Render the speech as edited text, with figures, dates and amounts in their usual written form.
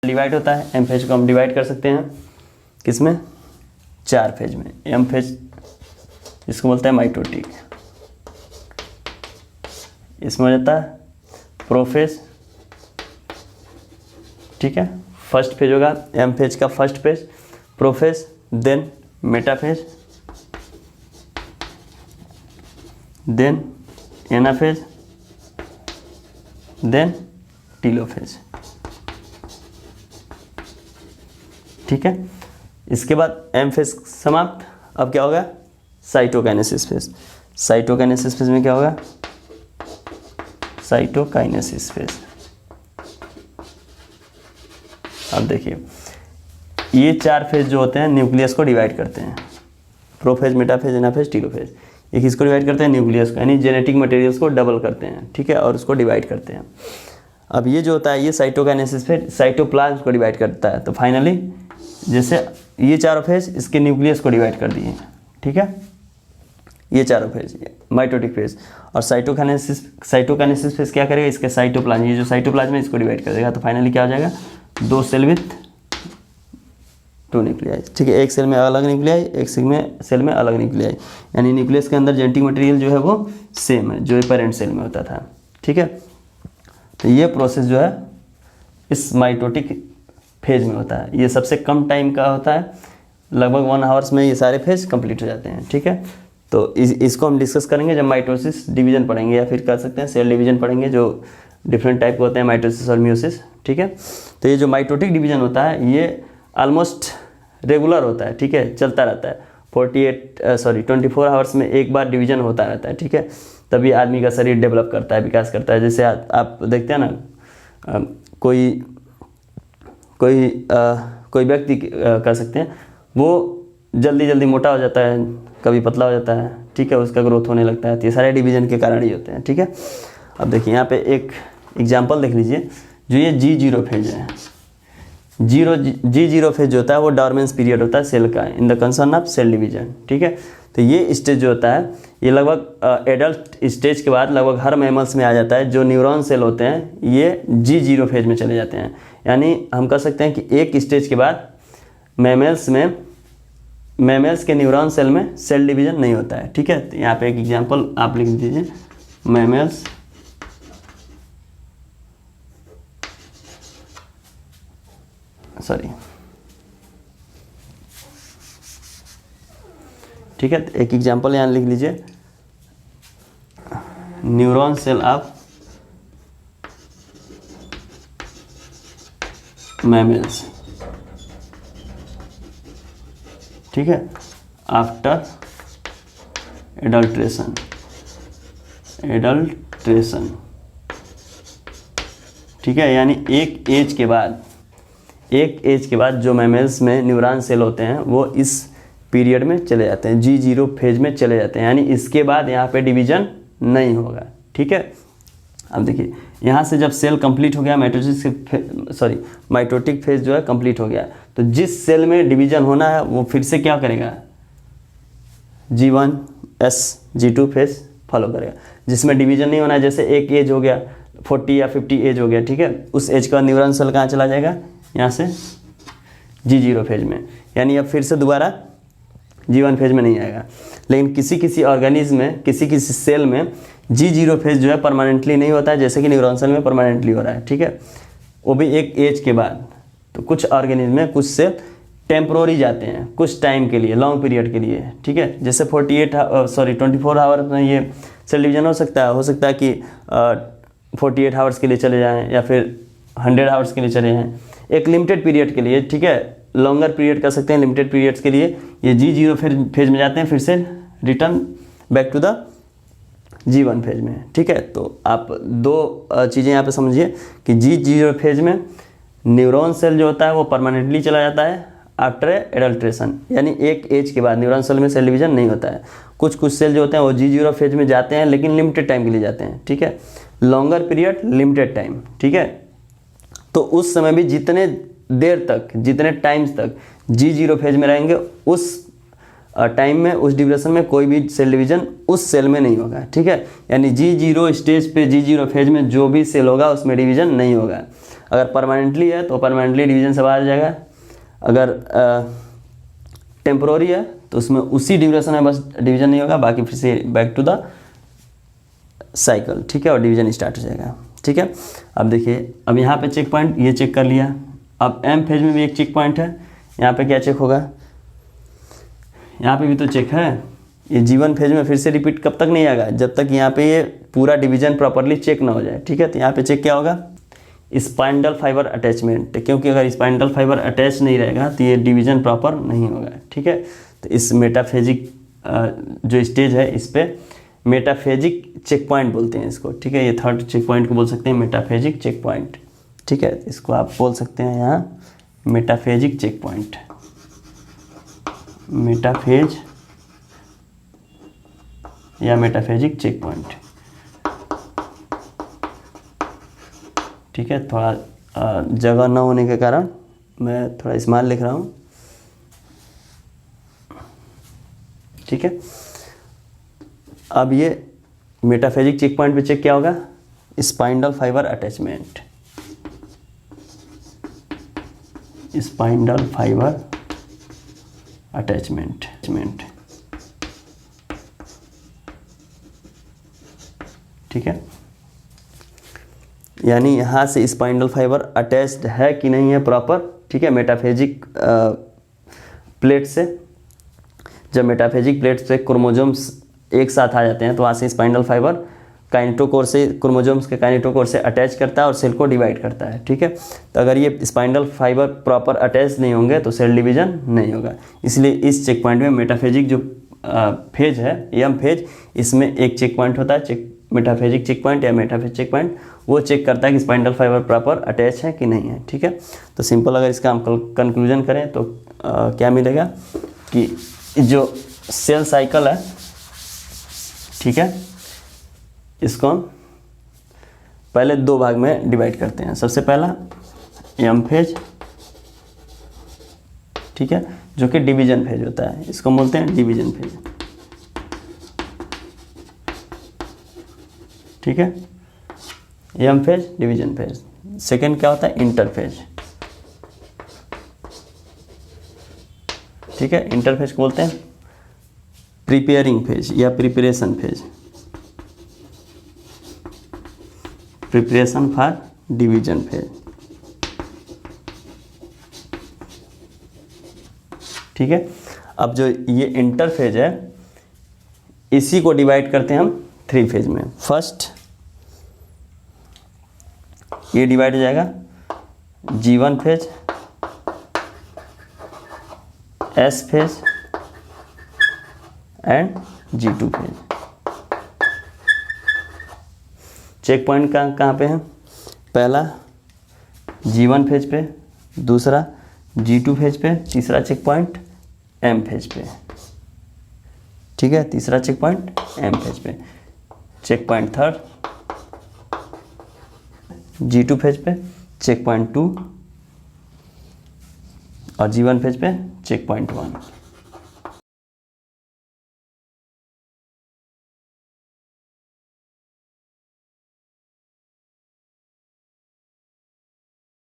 Divide होता है, M phase को हम डिवाइड कर सकते हैं किसमें, 4 फेज में। एम फेज इसको बोलते हैं माइटोटिक, इसमें हो जाता है प्रोफेज, ठीक है। फर्स्ट फेज होगा एम फेज का first phase prophase, then metaphase, then anaphase, then telophase, ठीक है। इसके बाद एम फेज समाप्त। अब क्या होगा, साइटोकाइनेसिस फेज। साइटोकाइनेसिस फेज में क्या होगा, साइटोकाइनेसिस फेज। अब देखिए ये 4 फेज जो होते हैं न्यूक्लियस को डिवाइड करते हैं, प्रोफेज, मेटाफेज, एनाफेज, टीलोफेज। ये किसको डिवाइड करते हैं, न्यूक्लियस को, यानी जेनेटिक मटेरियल्स को डबल करते हैं, ठीक है, और उसको डिवाइड करते हैं। अब ये जो होता है ये साइटोकाइनेसिस फेज साइटोप्लाज्म को डिवाइड करता है। तो फाइनली जैसे ये 4 फेज इसके न्यूक्लियस को डिवाइड कर दिए, ठीक है, ये 4 फेज माइटोटिक फेज। और साइटोकाइनेसिस फेज क्या करेगा, इसके साइटोप्लाज्म, ये जो साइटोप्लाज्म है इसको डिवाइड कर देगा। तो फाइनली क्या हो जाएगा, 2 सेल विथ 2 न्यूक्लियाई, ठीक है। एक सेल में अलग न्यूक्लियाई, एक सेल में अलग न्यूक्लियाई, यानी न्यूक्लियस के अंदर जेनेटिक मटेरियल जो है वो सेम है जो पेरेंट सेल में होता था, ठीक है। तो ये प्रोसेस जो है इस माइटोटिक फेज में होता है। ये सबसे कम टाइम का होता है, लगभग 1 आवर्स में ये सारे फेज कंप्लीट हो जाते हैं, ठीक है। तो इसको हम डिस्कस करेंगे जब माइटोसिस डिवीजन पढ़ेंगे, या फिर कह सकते हैं सेल डिवीजन पढ़ेंगे, जो डिफरेंट टाइप के होते हैं, माइटोसिस और म्यूसिस, ठीक है। तो ये जो माइटोटिक डिवीजन होता है ये ऑलमोस्ट रेगुलर होता है, ठीक है, चलता रहता है। 24 आवर्स में एक बार डिवीजन होता रहता है, ठीक है। तभी आदमी का शरीर डेवलप करता है, विकास करता है। जैसे आप देखते हैं ना, कोई व्यक्ति कह सकते हैं वो जल्दी जल्दी मोटा हो जाता है, कभी पतला हो जाता है, ठीक है, उसका ग्रोथ होने लगता है। तो ये सारे डिवीजन के कारण ही होते हैं, ठीक है। अब देखिए यहाँ पे एक एग्जांपल देख लीजिए, जो ये G0 फेज है, G0 फेज जो होता है वो डॉर्मेंस पीरियड होता है सेल का in the concern of cell division, ठीक है। तो ये स्टेज जो होता है ये लगभग एडल्ट स्टेज के बाद लगभग हर मैमल्स में आ जाता है। जो न्यूरॉन सेल होते हैं ये G0 फेज में चले जाते हैं, यानी हम कह सकते हैं कि एक स्टेज के बाद मैमल्स के न्यूरॉन सेल में सेल डिवीजन नहीं होता है, ठीक है। तो यहाँ पे एक एग्जांपल आप लिख दीजिए, मैमल्स ठीक है। तो एक एग्जांपल यहाँ लिख लीजिए, न्यूरॉन सेल ऑफ मैमल्स, ठीक है, आफ्टर एडल्ट्रेशन, ठीक है, यानी एक एज के बाद जो मैमल्स में न्यूरॉन सेल होते हैं वो इस पीरियड में चले जाते हैं, G0 फेज में चले जाते हैं, यानी इसके बाद यहाँ पे डिवीजन नहीं होगा, ठीक है। अब देखिए यहाँ से जब सेल कंप्लीट हो गया, माइटोटिक फेज जो है कंप्लीट हो गया, तो जिस सेल में डिवीजन होना है वो फिर से क्या करेगा, G1 G2 फेज फॉलो करेगा। जिसमें डिवीजन नहीं होना है, जैसे एक एज हो गया 40 या 50 एज हो गया, ठीक है, उस एज का न्यूरॉन सेल कहाँ चला जाएगा, यहाँ से G0 फेज में, यानी अब फिर से दोबारा G1 फेज में नहीं आएगा। लेकिन किसी ऑर्गेनिज्म में, किसी सेल में G0 फेज जो है परमानेंटली नहीं होता है, जैसे कि न्यूरॉन सेल में परमानेंटली हो रहा है, ठीक है, वो भी एक एज के बाद। तो कुछ ऑर्गेनिज्म में कुछ सेल टेम्प्रोरी जाते हैं, कुछ टाइम के लिए, लॉन्ग पीरियड के लिए, ठीक है। जैसे 24 आवर में ये सेल डिवीजन हो सकता है कि 48 आवर्स के लिए चले जाएँ या फिर 100 आवर्स के लिए चले जाएँ, एक लिमिटेड पीरियड के लिए, ठीक है, लॉन्गर पीरियड कर सकते हैं, लिमिटेड पीरियड्स के लिए ये G0 फेज में जाते हैं, फिर से return back to the G1 phase में, ठीक है। तो आप 2 चीज़ें यहाँ पे समझिए कि G0 फेज में न्यूरॉन सेल जो होता है वो परमानेंटली चला जाता है आफ्टर एडल्ट्रेशन, यानी एक एज के बाद न्यूरॉन सेल में सेल डिवीजन नहीं होता है। कुछ सेल जो होते हैं वो G0 फेज में जाते हैं, लेकिन लिमिटेड टाइम के लिए जाते हैं, ठीक है, लॉन्गर पीरियड लिमिटेड टाइम, ठीक है। तो उस समय भी जितने टाइम्स तक G0 फेज में रहेंगे, उस टाइम में, उस ड्यूरेशन में कोई भी सेल डिवीजन उस सेल में नहीं होगा, ठीक है। यानी G0 स्टेज पे, G0 फेज में जो भी सेल होगा उसमें डिवीजन नहीं होगा। अगर परमानेंटली है तो परमानेंटली डिवीजन से बाहर जाएगा, अगर टेम्पोररी है तो उसमें उसी ड्यूरेशन में बस डिवीजन नहीं होगा, बाकी फिर से बैक टू द साइकिल, ठीक है, और डिवीजन स्टार्ट हो जाएगा, ठीक है। अब देखिए, अब यहाँ पे चेक पॉइंट ये चेक कर लिया, अब एम फेज में भी एक चेक पॉइंट है, यहाँ पे क्या चेक होगा, यहाँ पे भी तो चेक है, ये G1 फेज में फिर से रिपीट कब तक नहीं आएगा, जब तक यहाँ पे ये पूरा डिवीजन प्रॉपरली चेक ना हो जाए, ठीक है। तो यहाँ पे चेक क्या होगा, स्पाइंडल फाइबर अटैचमेंट, क्योंकि अगर स्पाइंडल फाइबर अटैच नहीं रहेगा तो ये डिवीजन प्रॉपर नहीं होगा, ठीक है। तो इस मेटाफेजिक जो स्टेज है इस पे मेटाफेजिक चेक पॉइंट बोलते हैं इसको, ठीक है। ये थर्ड चेक पॉइंट को बोल सकते हैं मेटाफेजिक चेक पॉइंट, ठीक है। इसको आप बोल सकते हैं यहाँ मेटाफेजिक चेक पॉइंट, मेटाफेज या मेटाफेजिक चेक पॉइंट, ठीक है। थोड़ा जगह ना होने के कारण मैं थोड़ा स्मॉल लिख रहा हूँ, ठीक है। अब ये मेटाफेजिक चेक पॉइंट पे चेक क्या होगा, spindle fibre attachment, spindle fibre attachment, ठीक है। यानी यहाँ से स्पाइंडल फाइबर अटैच्ड है कि नहीं है प्रॉपर, ठीक है, मेटाफेजिक प्लेट से। जब मेटाफेजिक प्लेट से क्रोमोजोम्स एक साथ आ जाते हैं तो वहाँ से स्पाइंडल फाइबर काइनेटोकोर से, क्रोमोजोम्स के काइनेटोकोर से अटैच करता है और सेल को डिवाइड करता है, ठीक है। तो अगर ये स्पाइंडल फाइबर प्रॉपर अटैच नहीं होंगे तो सेल डिवीजन नहीं होगा। इसलिए इस चेक पॉइंट में मेटाफेजिक जो फेज है, एम फेज, इसमें एक चेक पॉइंट होता है, मेटाफेजिक चेक पॉइंट या मेटाफेज चेक पॉइंट, वो चेक करता है कि स्पाइंडल फाइबर प्रॉपर अटैच है कि नहीं है, ठीक है। तो सिंपल अगर इसका हम कंक्लूजन करें तो क्या मिलेगा कि जो सेल साइकिल है, ठीक है, इसको हम पहले दो भाग में डिवाइड करते हैं। सबसे पहला एम फेज, ठीक है, जो कि डिवीजन फेज होता है, इसको बोलते हैं डिवीजन फेज, ठीक है, M phase, division phase. Second क्या होता है, इंटरफेज, ठीक है। इंटरफेज को बोलते हैं प्रिपेयरिंग फेज या preparation phase, preparation for division phase, ठीक है। अब जो ये इंटरफेज है इसी को डिवाइड करते हैं हम 3 फेज में। फर्स्ट ये डिवाइड हो जाएगा G1 phase, S phase and G2 phase. Check point कहाँ पे है, पहला G1 फेज पे, दूसरा G2 फेज पे, तीसरा चेक पॉइंट M फेज पे, ठीक है, तीसरा चेक पॉइंट M फेज पे। Check point third G2 phase पे, चेक पॉइंट 2, और G1 फेज पे चेक पॉइंट 1।